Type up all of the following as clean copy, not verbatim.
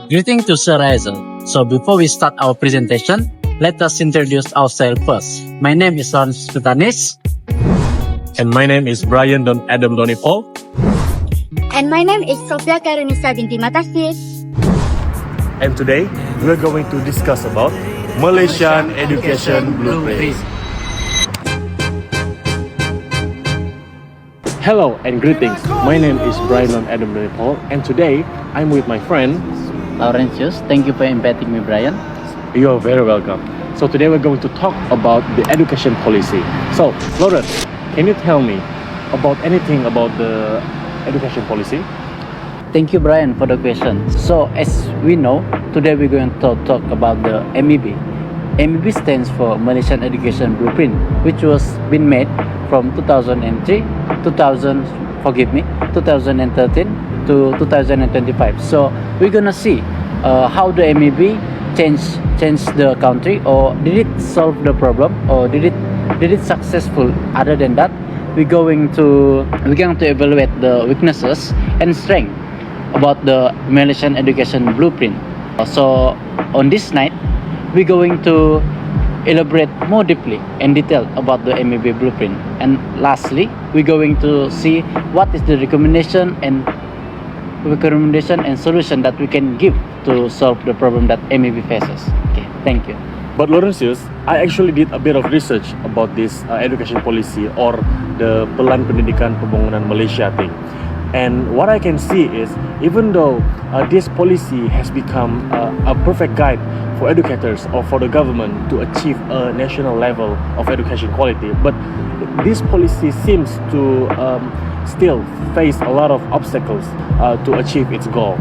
Greeting to Sir Hazel. So before we start our presentation, let us introduce ourselves first. My name is Lawrence Spitanis. And my name is Brian Don Adam Donny Paul. And my name is Sofia Karunisa binti Matasir. And today we're going to discuss about Malaysian Education Blueprint. Hello and greetings. My name is Brian Don Adam Donny Paul, and today I'm with my friend Laurentius, thank you for inviting me, Brian. You're very welcome. So today we're going to talk about the education policy. So, Lawrence, can you tell me about anything about the education policy? Thank you, Brian, for the question. So, as we know, today we're going to talk about the MEB. MEB stands for Malaysian Education Blueprint, which was been made from 2003, 2013 to 2025. So we're gonna see how the MEB changed the country, or did it solve the problem, or did it successful. Other than that, we're going to evaluate the weaknesses and strength about the Malaysian Education Blueprint. So on this night, we're going to elaborate more deeply and detail about the MEB blueprint. And lastly, we're going to see what is the recommendation and solution that we can give to solve the problem that MEB faces. Okay, thank you. But Laurentius, I actually did a bit of research about this education policy, or the Pelan Pendidikan Pembangunan Malaysia thing. And what I can see is, even though this policy has become a perfect guide for educators or for the government to achieve a national level of education quality, but this policy seems to still face a lot of obstacles to achieve its goal.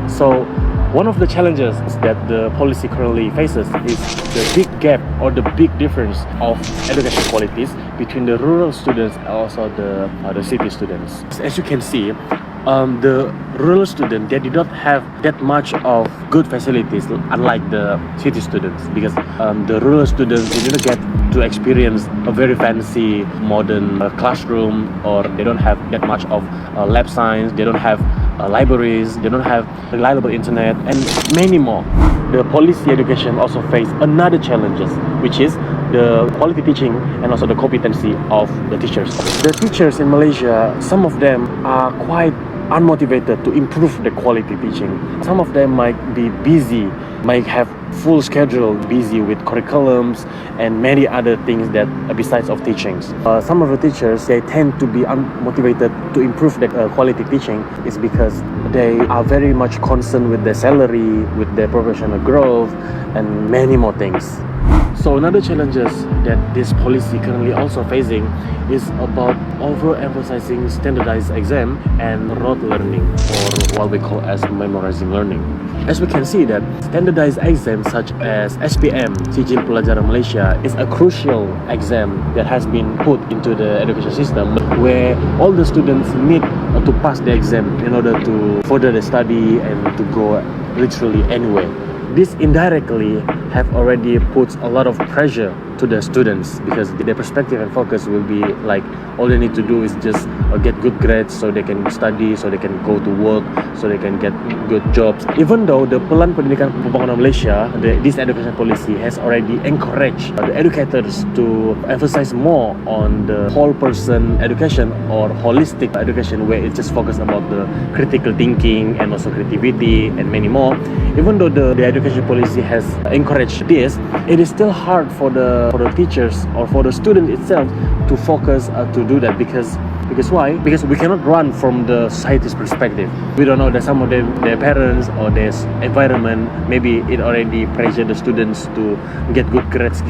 So one of the challenges that the policy currently faces is the big gap, or the big difference of education qualities between the rural students and also the city students. As you can see, the rural student, they did not have that much of good facilities, unlike the city students, because the rural students, they didn't get to experience a very fancy modern classroom, or they don't have that much of lab science, they don't have libraries, they don't have reliable internet, and many more. The policy education also face another challenges, which is the quality teaching and also the competency of the teachers. The teachers in Malaysia, some of them are quite unmotivated to improve the quality teaching. Some of them might be busy, might have full schedule, busy with curriculums and many other things that besides of teachings. Some of the teachers, they tend to be unmotivated to improve the quality teaching is because they are very much concerned with their salary, with their professional growth, and many more things. So another challenges that this policy currently also facing is about overemphasizing standardized exam and rote learning, or what we call as memorizing learning. As we can see that standardized exams such as SPM, Sijil Pelajaran Malaysia, is a crucial exam that has been put into the education system, where all the students need to pass the exam in order to further the study and to go literally anywhere. This indirectly have already put a lot of pressure to the students, because their perspective and focus will be like all they need to do is just get good grades so they can study, so they can go to work, so they can get good jobs. Even though the Pelan Pendidikan Pembangunan Malaysia, this education policy has already encouraged the educators to emphasize more on the whole person education, or holistic education, where it just focused about the critical thinking and also creativity and many more. Even though the education policy has encouraged this, it is still hard for the teachers or for the student itself to focus to do that, because why? Because we cannot run from the society's perspective. We don't know that some of them, their parents or their environment, maybe it already pressure the students to get good grades.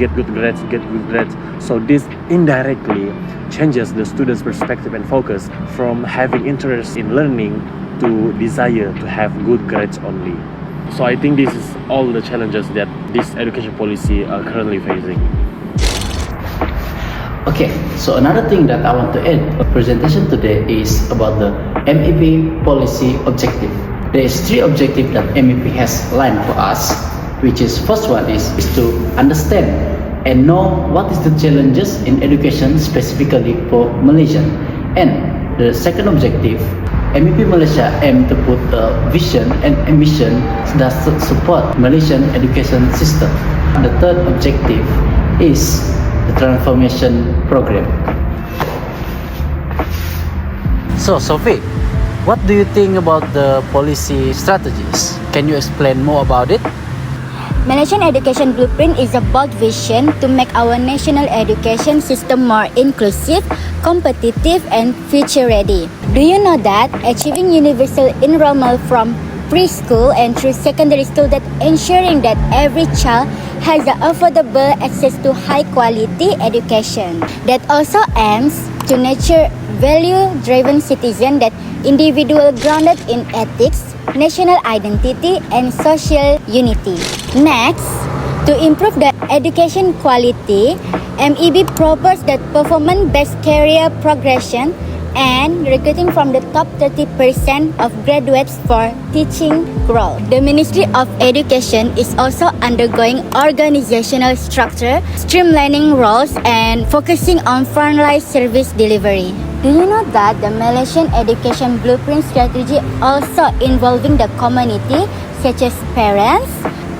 So this indirectly changes the students' perspective and focus from having interest in learning to desire to have good grades only. So I think this is all the challenges that this education policy are currently facing. Okay, so another thing that I want to add a presentation today is about the MEP policy objective. There is 3 objectives that MEP has aligned for us, which is first one is to understand and know what is the challenges in education specifically for Malaysia. And the second objective MEP Malaysia aim to put a vision and ambition that support Malaysian education system. The third objective is the transformation program. So, Sophie, what do you think about the policy strategies? Can you explain more about it? Malaysian Education Blueprint is a bold vision to make our national education system more inclusive, competitive, and future-ready. Do you know that achieving universal enrollment from preschool and through secondary school, that ensuring that every child has the affordable access to high-quality education, that also aims to nurture value-driven citizen, that individual grounded in ethics, national identity, and social unity. Next, to improve the education quality, MEB proposes that performance-based career progression and recruiting from the top 30% of graduates for teaching role. The Ministry of Education is also undergoing organizational structure, streamlining roles, and focusing on frontline service delivery. Do you know that the Malaysian Education Blueprint strategy also involving the community, such as parents,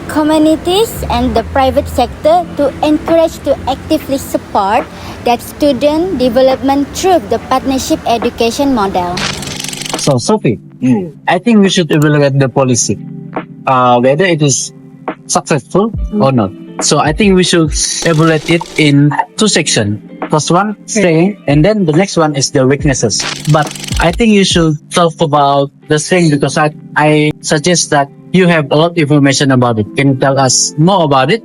communities, and the private sector, to encourage to actively support that student development through the partnership education model. So, Sophie, I think we should evaluate the policy, whether it is successful or not. So, I think we should evaluate it in two sections. First one, strength, and then the next one is the weaknesses. But I think you should talk about the strength because I suggest that you have a lot of information about it. Can you tell us more about it?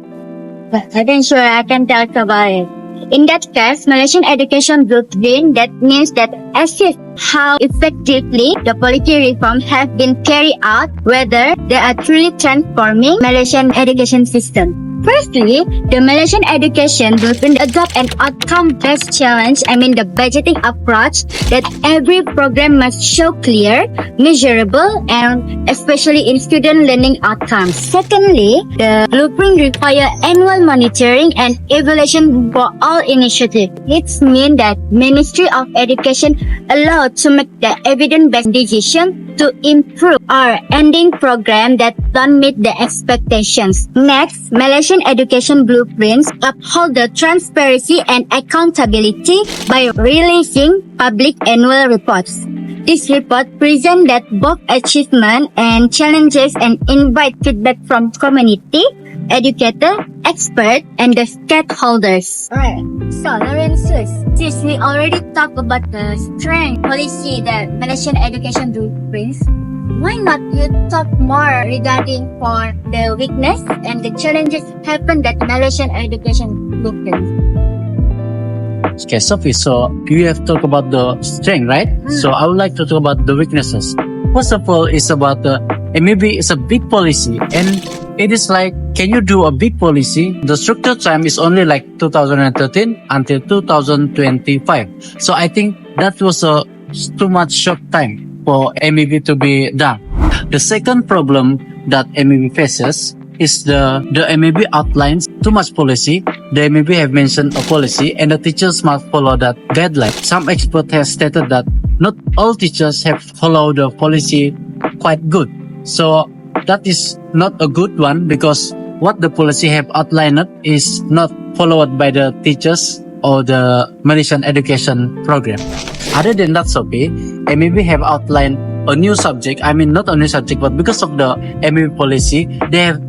I think sure I can tell about it. In that case, Malaysian Education Blueprint, that means that assess how effectively the policy reforms have been carried out, whether they are truly transforming Malaysian education system. Firstly, the Malaysian Education Blueprint adopt an outcome-based challenge, the budgeting approach, that every program must show clear, measurable, and especially in student learning outcomes. Secondly, the blueprint require annual monitoring and evaluation for all initiatives. It means that Ministry of Education allowed to make the evidence-based decision to improve our ending program that don't meet the expectations. Next, Malaysian Education Blueprints uphold the transparency and accountability by releasing public annual reports. This report presents that both achievement and challenges and invite feedback from community, educator, expert, and the stakeholders. Alright, so Lorenzus, since we already talked about the strength policy that Malaysian Education Blueprints, why not you talk more regarding for the weakness and the challenges happen that Malaysian Education Blueprints? Okay, Sophie, so you have talked about the strength, right? So I would like to talk about the weaknesses. First of all, it's about maybe it's a big policy, and it is like, can you do a big policy? The structure time is only like 2013 until 2025. So I think that was a too much short time for MEB to be done. The second problem that MEB faces is the MEB outlines too much policy. The MEB have mentioned a policy and the teachers must follow that guideline. Some experts have stated that not all teachers have followed the policy quite good. So that is not a good one because what the policy have outlined is not followed by the teachers or the Malaysian education program. Other than that, Sophie, MEB have outlined a new subject. Not a new subject, but because of the MEB policy, they have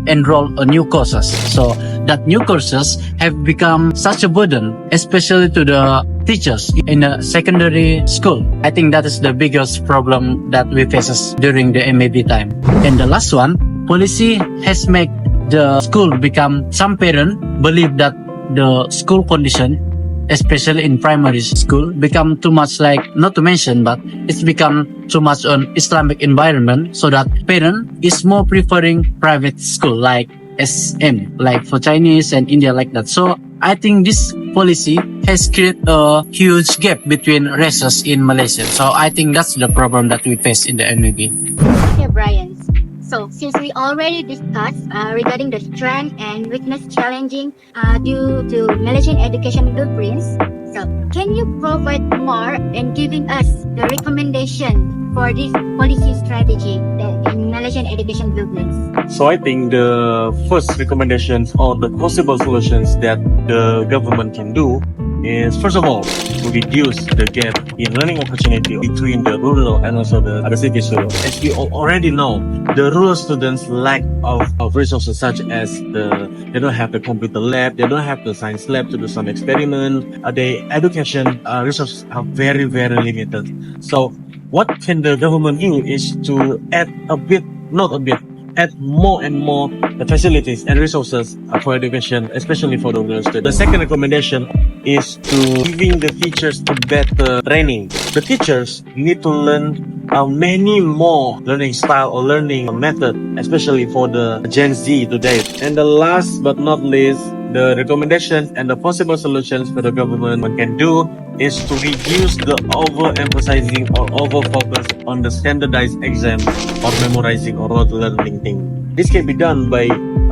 enrolled a new courses. So that new courses have become such a burden, especially to the teachers in the secondary school. I think that is the biggest problem that we faces during the MEB time. And the last one, policy has made the school become, some parents believe that the school condition, especially in primary school, become too much like, not to mention, but it's become too much on Islamic environment, so that parent is more preferring private school like SM, like for Chinese and India like that. So I think this policy has created a huge gap between races in Malaysia. So I think that's the problem that we face in the MEB. Okay, Brian. So, since we already discussed regarding the strength and weakness challenging due to Malaysian Education Blueprints, So, can you provide more in giving us the recommendation for this policy strategy in Malaysian education business? So I think the first recommendations or the possible solutions that the government can do is, first of all, to reduce the gap in learning opportunity between the rural and also the city students. As we already know, the rural students lack of resources such as they don't have the computer lab, they don't have the science lab to do some experiment. The education resources are very, very limited. So what can the government do is to add a bit, not a bit, add more and more facilities and resources for education, especially for the rural students. The second recommendation is to giving the teachers a better training. The teachers need to learn many more learning style or learning method, especially for the Gen Z today. And the last but not least, the recommendations and the possible solutions that the government can do is to reduce the overemphasizing or overfocus on the standardized exam or memorizing or rote learning thing. This can be done by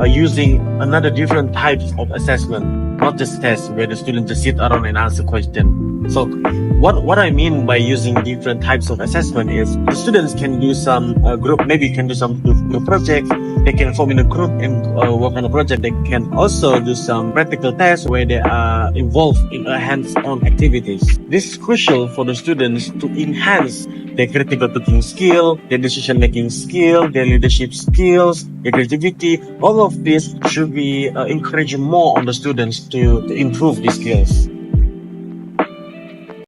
using another different types of assessment, not just tests where the students just sit around and answer question. So what I mean by using different types of assessment is the students can do some group, maybe can do some group projects. They can form in a group and work on a project. They can also do some practical tests where they are involved in hands-on activities. This is crucial for the students to enhance their critical thinking skill, their decision-making skill, their leadership skills, their creativity. All of this should be encouraging more on the students to improve these skills.